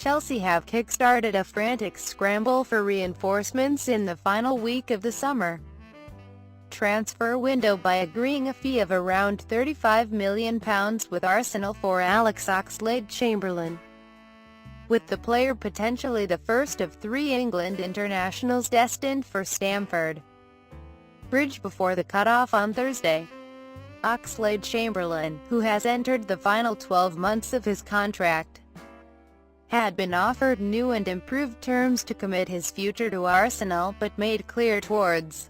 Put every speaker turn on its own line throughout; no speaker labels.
Chelsea have kick-started a frantic scramble for reinforcements in the final week of the summer transfer window by agreeing a fee of around £35 million with Arsenal for Alex Oxlade-Chamberlain, with the player potentially the first of 3 England internationals destined for Stamford Bridge before the cut-off on Thursday. Oxlade-Chamberlain, who has entered the final 12 months of his contract, had been offered new and improved terms to commit his future to Arsenal, but made clear towards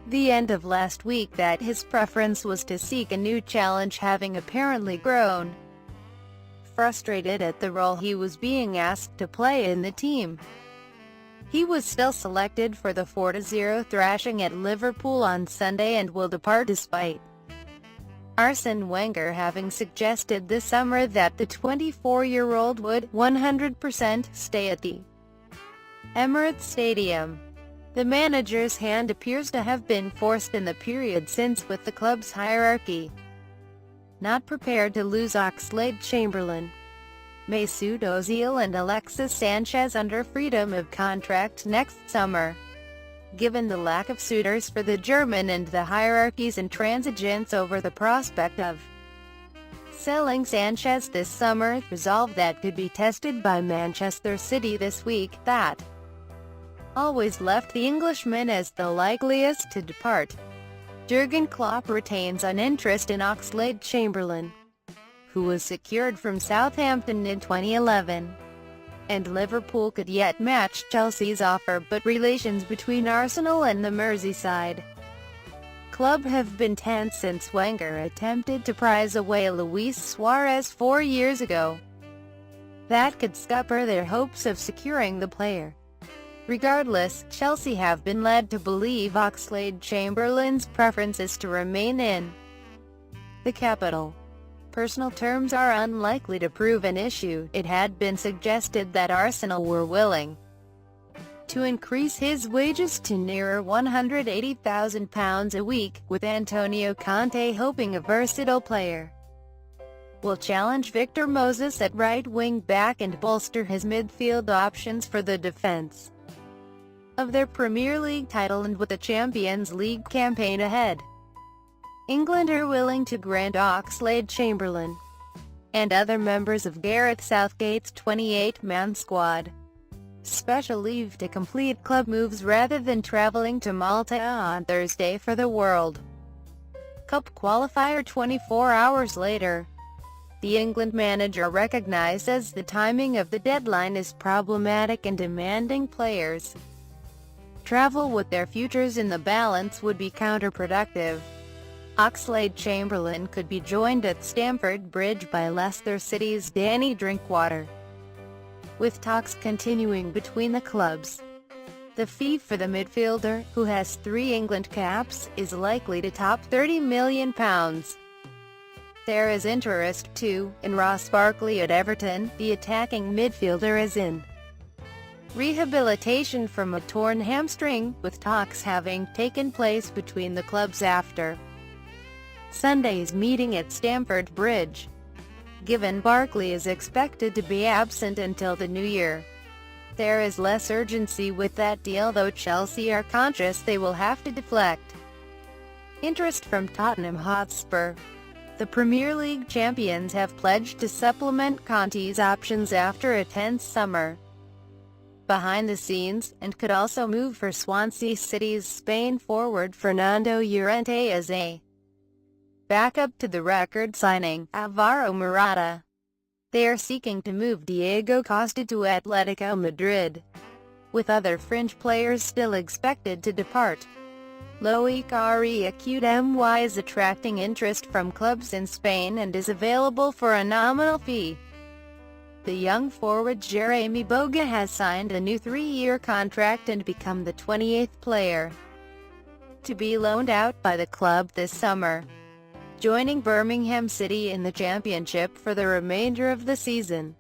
the end of last week that his preference was to seek a new challenge, having apparently grown frustrated at the role he was being asked to play in the team. He was still selected for the 4-0 thrashing at Liverpool on Sunday and will depart despite Arsene Wenger having suggested this summer that the 24-year-old would 100% stay at the Emirates Stadium. The manager's hand appears to have been forced in the period since, with the club's hierarchy not prepared to lose Oxlade-Chamberlain, Mesut Ozil and Alexis Sanchez under freedom of contract next summer. Given the lack of suitors for the German and the hierarchy's intransigence over the prospect of selling Sanchez this summer, resolve that could be tested by Manchester City this week, that always left the Englishman as the likeliest to depart. Jurgen Klopp retains an interest in Oxlade-Chamberlain, who was secured from Southampton in 2011. And Liverpool could yet match Chelsea's offer, but relations between Arsenal and the Merseyside club have been tense since Wenger attempted to prize away Luis Suarez 4 years ago. That could scupper their hopes of securing the player. Regardless, Chelsea have been led to believe Oxlade-Chamberlain's preference is to remain in the capital. Personal terms are unlikely to prove an issue. It had been suggested that Arsenal were willing to increase his wages to nearer £180,000 a week, with Antonio Conte hoping a versatile player will challenge Victor Moses at right wing back and bolster his midfield options for the defence of their Premier League title and with a Champions League campaign ahead. England are willing to grant Oxlade-Chamberlain and other members of Gareth Southgate's 28-man squad special leave to complete club moves rather than travelling to Malta on Thursday for the World Cup qualifier 24 hours later. The England manager recognised as the timing of the deadline is problematic and demanding players travel with their futures in the balance would be counterproductive. Oxlade-Chamberlain could be joined at Stamford Bridge by Leicester City's Danny Drinkwater, with talks continuing between the clubs. The fee for the midfielder, who has 3 England caps, is likely to top £30 million. There is interest, too, in Ross Barkley at Everton. The attacking midfielder is in rehabilitation from a torn hamstring, with talks having taken place between the clubs after Sunday's meeting at Stamford Bridge. Given Barkley is expected to be absent until the new year, there is less urgency with that deal, though Chelsea are conscious they will have to deflect interest from Tottenham Hotspur. The Premier League champions have pledged to supplement Conte's options after a tense summer behind the scenes, and could also move for Swansea City's Spain forward Fernando Llorente as a backup to the record signing Alvaro Morata. They are seeking to move Diego Costa to Atletico Madrid, with other fringe players still expected to depart. Loic Arequipa is attracting interest from clubs in Spain and is available for a nominal fee. The young forward Jeremy Boga has signed a new 3-year contract and become the 28th player to be loaned out by the club this summer, joining Birmingham City in the Championship for the remainder of the season.